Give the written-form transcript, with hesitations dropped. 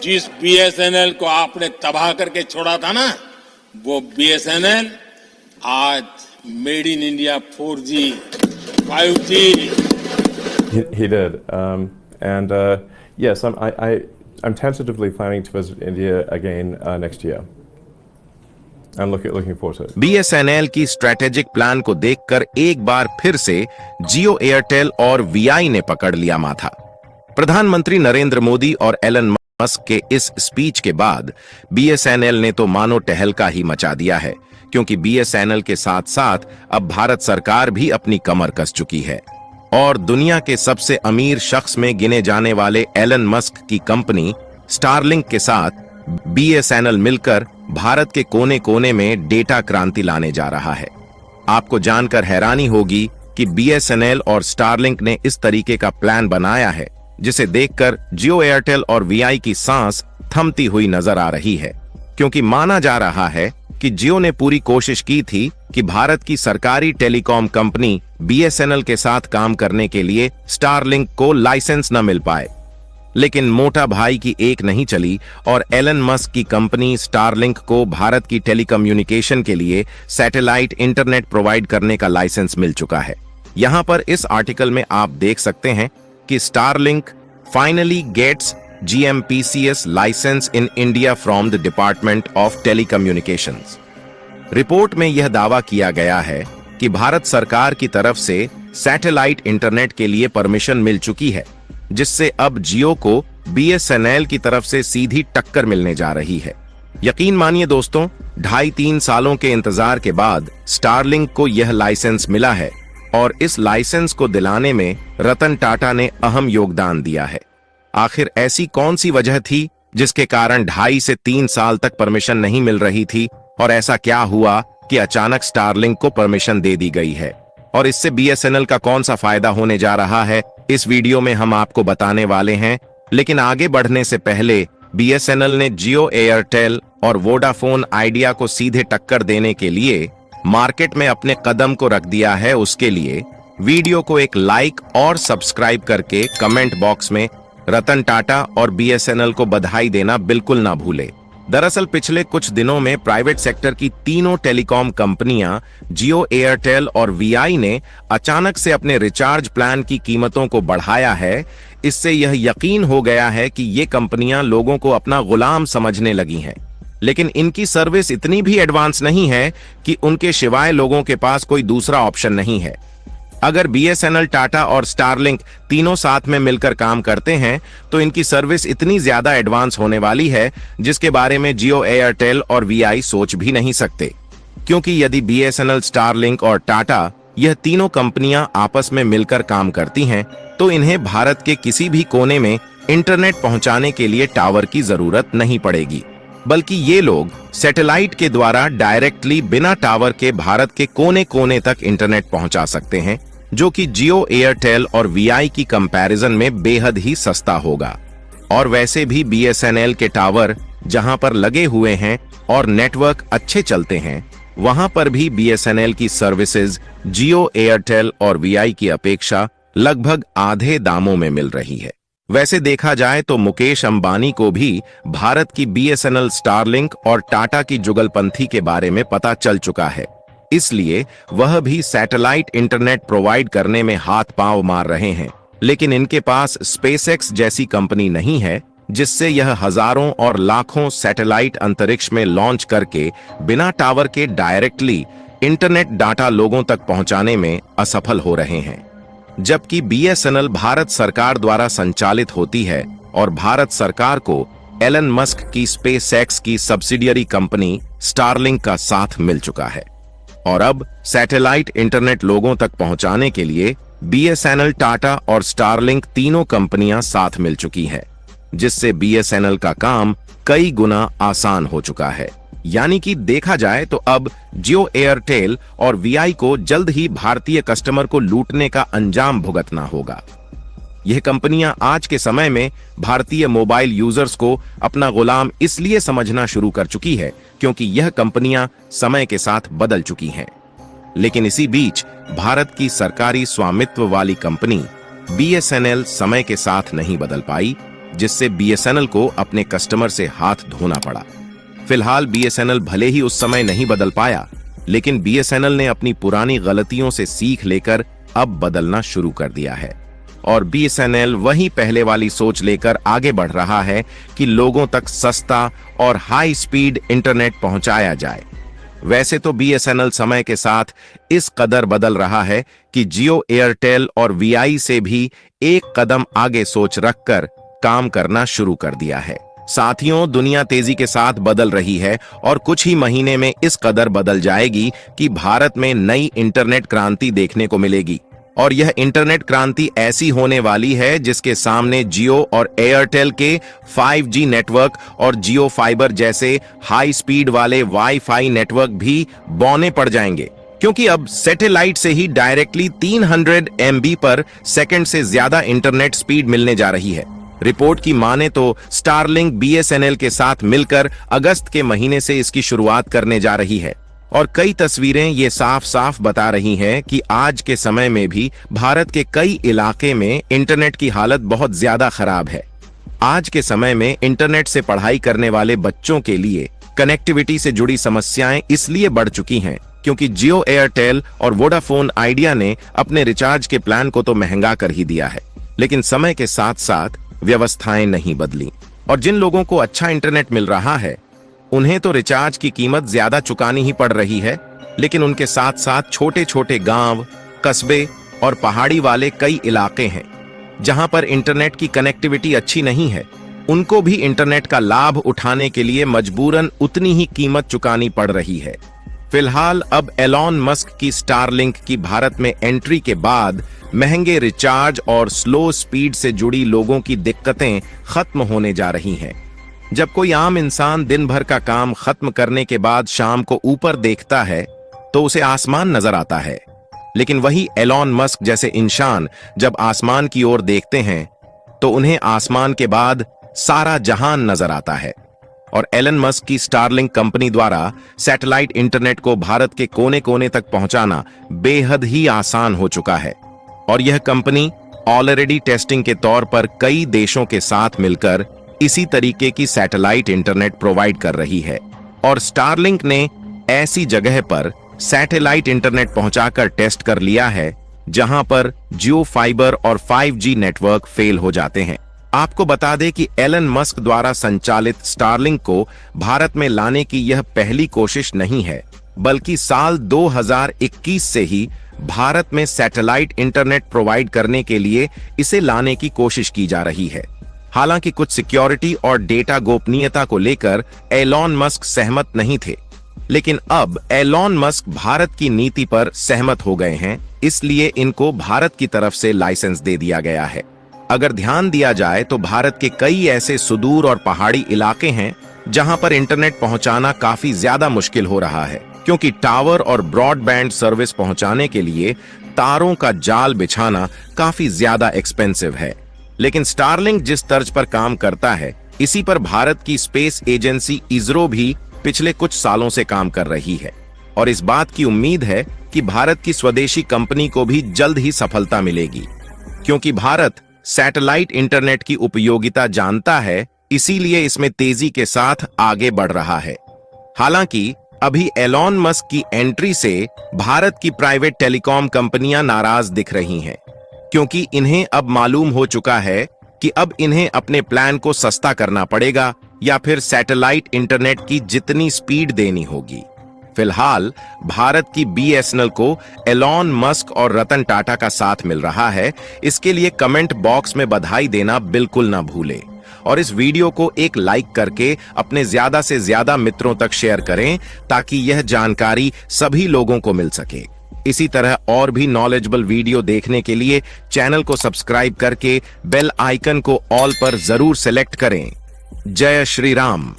जिस बीएसएनएल को आपने तबाह करके छोड़ा था ना, वो बीएसएनएल आज made in India 4G, 5G. He did, and yes, I'm tentatively planning to visit India again next year. I'm looking forward to it. BSNL की स्ट्रेटेजिक प्लान को देखकर एक बार फिर से जियो, एयरटेल और वीआई ने पकड़ लिया माथा। प्रधानमंत्री नरेंद्र मोदी और एलन मस्क के इस स्पीच के बाद बीएसएनएल ने तो मानो टहलका ही मचा दिया है, क्योंकि बीएसएनएल के साथ साथ अब भारत सरकार भी अपनी कमर कस चुकी है और दुनिया के सबसे अमीर शख्स में गिने जाने वाले एलन मस्क की कंपनी स्टारलिंक के साथ बीएसएनएल मिलकर भारत के कोने कोने में डेटा क्रांति लाने जा रहा है। आपको जानकर हैरानी होगी कि बीएसएनएल और स्टारलिंक ने इस तरीके का प्लान बनाया है जिसे देखकर जियो, एयरटेल और वीआई की सांस थमती हुई नजर आ रही है, क्योंकि माना जा रहा है कि जियो ने पूरी कोशिश की थी कि भारत की सरकारी टेलीकॉम कंपनी बीएसएनएल के साथ काम करने के लिए स्टारलिंक को लाइसेंस न मिल पाए, लेकिन मोटा भाई की एक नहीं चली और एलन मस्क की कंपनी स्टारलिंक को भारत की टेलीकम्युनिकेशन के लिए सैटेलाइट इंटरनेट प्रोवाइड करने का लाइसेंस मिल चुका है। यहां पर इस आर्टिकल में आप देख सकते हैं कि Starlink finally gets GMPCS licence in India from the department of telecommunications. Report में यह दावा किया गया है कि भारत सरकार की तरफ से सैटेलाइट इंटरनेट के लिए परमिशन मिल चुकी है, जिससे अब जियो को बीएसएनएल की तरफ से सीधी टक्कर मिलने जा रही है। यकीन मानिए दोस्तों, 2.5-3 सालों के इंतजार के बाद स्टारलिंक को यह लाइसेंस मिला है और इस लाइसेंस को दिलाने में रतन टाटा ने अहम योगदान दिया है। आखिर ऐसी कौन सी वजह थी जिसके कारण 2.5 से 3 साल तक परमिशन नहीं मिल रही थी, और ऐसा क्या हुआ कि अचानक स्टारलिंक को परमिशन दे दी गई है, और इससे बीएसएनएल का कौन सा फायदा होने जा रहा है, इस वीडियो में हम आपको बताने वाले हैं। लेकिन आगे बढ़ने से पहले बीएसएनएल ने जियो, एयरटेल और वोडाफोन आइडिया को सीधे टक्कर देने के लिए मार्केट में अपने कदम को रख दिया है। उसके लिए वीडियो को एक लाइक और सब्सक्राइब करके कमेंट बॉक्स में रतन टाटा और बीएसएनएल को बधाई देना बिल्कुल ना भूले। दरअसल पिछले कुछ दिनों में प्राइवेट सेक्टर की तीनों टेलीकॉम कंपनियां जियो, एयरटेल और वीआई ने अचानक से अपने रिचार्ज प्लान की कीमतों को बढ़ाया है। इससे यह यकीन हो गया है कि ये कंपनियां लोगों को अपना गुलाम समझने लगी हैं, लेकिन इनकी सर्विस इतनी भी एडवांस नहीं है कि उनके सिवाय लोगों के पास कोई दूसरा ऑप्शन नहीं है। अगर बीएसएनएल, टाटा और स्टारलिंक तीनों साथ में मिलकर काम करते हैं तो इनकी सर्विस इतनी ज्यादा एडवांस होने वाली है जिसके बारे में जियो, एयरटेल और वीआई सोच भी नहीं सकते। क्योंकि यदि बीएसएनएल, स्टारलिंक और टाटा यह तीनों कंपनियां आपस में मिलकर काम करती हैं तो इन्हें भारत के किसी भी कोने में इंटरनेट पहुंचाने के लिए टावर की जरूरत नहीं पड़ेगी, बल्कि ये लोग सैटेलाइट के द्वारा डायरेक्टली बिना टावर के भारत के कोने कोने तक इंटरनेट पहुंचा सकते हैं, जो कि जियो, एयरटेल और वीआई की कंपैरिजन में बेहद ही सस्ता होगा। और वैसे भी बीएसएनएल के टावर जहां पर लगे हुए हैं और नेटवर्क अच्छे चलते हैं, वहां पर भी बीएसएनएल की सर्विसेज जियो, एयरटेल और वीआई की अपेक्षा लगभग आधे दामों में मिल रही है। वैसे देखा जाए तो मुकेश अंबानी को भी भारत की बीएसएनएल, स्टारलिंक और टाटा की जुगलपंथी के बारे में पता चल चुका है, इसलिए वह भी सैटेलाइट इंटरनेट प्रोवाइड करने में हाथ पांव मार रहे हैं। लेकिन इनके पास स्पेसएक्स जैसी कंपनी नहीं है जिससे यह हजारों और लाखों सैटेलाइट अंतरिक्ष में लॉन्च करके बिना टावर के डायरेक्टली इंटरनेट डाटा लोगों तक पहुंचाने में असफल हो रहे हैं। जबकि बीएसएनएल भारत सरकार द्वारा संचालित होती है और भारत सरकार को एलन मस्क की स्पेसएक्स की सब्सिडियरी कंपनी स्टारलिंक का साथ मिल चुका है। और अब सैटेलाइट इंटरनेट लोगों तक पहुंचाने के लिए बीएसएनएल, टाटा और स्टारलिंक तीनों कंपनियां साथ मिल चुकी हैं, जिससे बीएसएनएल का काम कई गुना आसान हो चुका है। यानी कि देखा जाए तो अब जियो, एयरटेल और वीआई को जल्द ही भारतीय कस्टमर को लूटने का अंजाम भुगतना होगा। यह कंपनियां आज के समय में भारतीय मोबाइल यूजर्स को अपना गुलाम इसलिए समझना शुरू कर चुकी है क्योंकि यह कंपनियां समय के साथ बदल चुकी हैं। लेकिन इसी बीच भारत की सरकारी स्वामित्व वाली कंपनी बीएसएनएल समय के साथ नहीं बदल पाई। जिससे बीएसएनएल को अपने कस्टमर से हाथ धोना पड़ा। फिलहाल बीएसएनएल भले ही उस समय नहीं बदल पाया, लेकिन बीएसएनएल ने अपनी पुरानी गलतियों से सीख लेकर अब बदलना शुरू कर दिया है और बीएसएनएल वही पहले वाली सोच लेकर आगे बढ़ रहा है कि लोगों तक सस्ता और हाई स्पीड इंटरनेट पहुंचाया जाए। वैसे तो बीएसएनएल समय के साथ इस कदर बदल रहा है कि जियो, एयरटेल और वीआई से भी एक कदम आगे सोच रखकर काम करना शुरू कर दिया है। साथियों, दुनिया तेजी के साथ बदल रही है और कुछ ही महीने में इस कदर बदल जाएगी कि भारत में नई इंटरनेट क्रांति देखने को मिलेगी और यह इंटरनेट क्रांति ऐसी होने वाली है जिसके सामने जियो और एयरटेल के 5G नेटवर्क और जियो फाइबर जैसे हाई स्पीड वाले वाईफाई नेटवर्क भी बौने पड़ जाएंगे, क्योंकि अब सैटेलाइट से ही डायरेक्टली 300 MB पर सेकंड से ज्यादा इंटरनेट स्पीड मिलने जा रही है। रिपोर्ट की माने तो स्टारलिंक बीएसएनएल के साथ मिलकर अगस्त के महीने से इसकी शुरुआत करने जा रही है और कई तस्वीरें ये साफ साफ बता रही हैं कि आज के समय में भी भारत के कई इलाके में इंटरनेट की हालत बहुत ज्यादा खराब है। आज के समय में इंटरनेट से पढ़ाई करने वाले बच्चों के लिए कनेक्टिविटी से जुड़ी समस्याएं इसलिए बढ़ चुकी हैं क्योंकि जियो, एयरटेल और वोडाफोन आइडिया ने अपने रिचार्ज के प्लान को तो महंगा कर ही दिया है, लेकिन समय के साथ साथ व्यवस्थाएं नहीं बदली और जिन लोगों को अच्छा इंटरनेट मिल रहा है उन्हें तो रिचार्ज की कीमत ज्यादा चुकानी ही पड़ रही है, लेकिन उनके साथ साथ छोटे छोटे गांव, कस्बे और पहाड़ी वाले कई इलाके हैं जहां पर इंटरनेट की कनेक्टिविटी अच्छी नहीं है। उनको भी इंटरनेट का लाभ उठाने के लिए मजबूरन उतनी ही कीमत चुकानी पड़ रही है। फिलहाल अब एलॉन मस्क की स्टारलिंक की भारत में एंट्री के बाद महंगे रिचार्ज और स्लो स्पीड से जुड़ी लोगों की दिक्कतें खत्म होने जा रही हैं। जब कोई आम इंसान दिन भर का काम खत्म करने के बाद शाम को ऊपर देखता है तो उसे आसमान नजर आता है, लेकिन वही एलॉन मस्क जैसे इंसान जब आसमान की ओर देखते हैं तो उन्हें आसमान के बाद सारा जहान नजर आता है। और एलन मस्क की स्टारलिंक कंपनी द्वारा सैटेलाइट इंटरनेट को भारत के कोने कोने तक पहुंचाना बेहद ही आसान हो चुका है और यह कंपनी ऑलरेडी टेस्टिंग के तौर पर कई देशों के साथ मिलकर इसी तरीके की सैटेलाइट इंटरनेट प्रोवाइड कर रही है। और स्टारलिंक ने ऐसी जगह पर सैटेलाइट इंटरनेट पहुंचाकर टेस्ट कर लिया है जहां पर जियो फाइबर और 5G नेटवर्क फेल हो जाते हैं। आपको बता दें कि एलन मस्क द्वारा संचालित स्टारलिंक को भारत में लाने की यह पहली कोशिश नहीं है, बल्कि साल 2021 से ही भारत में सैटेलाइट इंटरनेट प्रोवाइड करने के लिए इसे लाने की कोशिश की जा रही है। हालांकि कुछ सिक्योरिटी और डेटा गोपनीयता को लेकर एलॉन मस्क सहमत नहीं थे, लेकिन अब एलॉन मस्क भारत की नीति पर सहमत हो गए हैं, इसलिए इनको भारत की तरफ से लाइसेंस दे दिया गया है। अगर ध्यान दिया जाए तो भारत के कई ऐसे सुदूर और पहाड़ी इलाके हैं जहां पर इंटरनेट पहुंचाना काफी ज्यादा मुश्किल हो रहा है, क्योंकि टावर और ब्रॉडबैंड सर्विस पहुंचाने के लिए तारों का जाल बिछाना काफी ज्यादा एक्सपेंसिव है। लेकिन स्टारलिंक जिस तर्ज पर काम करता है, इसी पर भारत की स्पेस एजेंसी इसरो भी पिछले कुछ सालों से काम कर रही है और इस बात की उम्मीद है कि भारत की स्वदेशी कंपनी को भी जल्द ही सफलता मिलेगी, क्योंकि भारत सैटेलाइट इंटरनेट की उपयोगिता जानता है, इसीलिए इसमें तेजी के साथ आगे बढ़ रहा है। हालांकि अभी एलॉन मस्क की एंट्री से भारत की प्राइवेट टेलीकॉम कंपनियां नाराज दिख रही हैं, क्योंकि इन्हें अब मालूम हो चुका है कि अब इन्हें अपने प्लान को सस्ता करना पड़ेगा या फिर सैटेलाइट इंटरनेट की जितनी स्पीड देनी होगी। फिलहाल भारत की बीएसएनएल को एलॉन मस्क और रतन टाटा का साथ मिल रहा है। इसके लिए कमेंट बॉक्स में बधाई देना बिल्कुल ना भूलें और इस वीडियो को एक लाइक करके अपने ज्यादा से ज्यादा मित्रों तक शेयर करें ताकि यह जानकारी सभी लोगों को मिल सके। इसी तरह और भी नॉलेजेबल वीडियो देखने के लिए चैनल को सब्सक्राइब करके बेल आइकन को ऑल पर जरूर सेलेक्ट करें। जय श्री राम।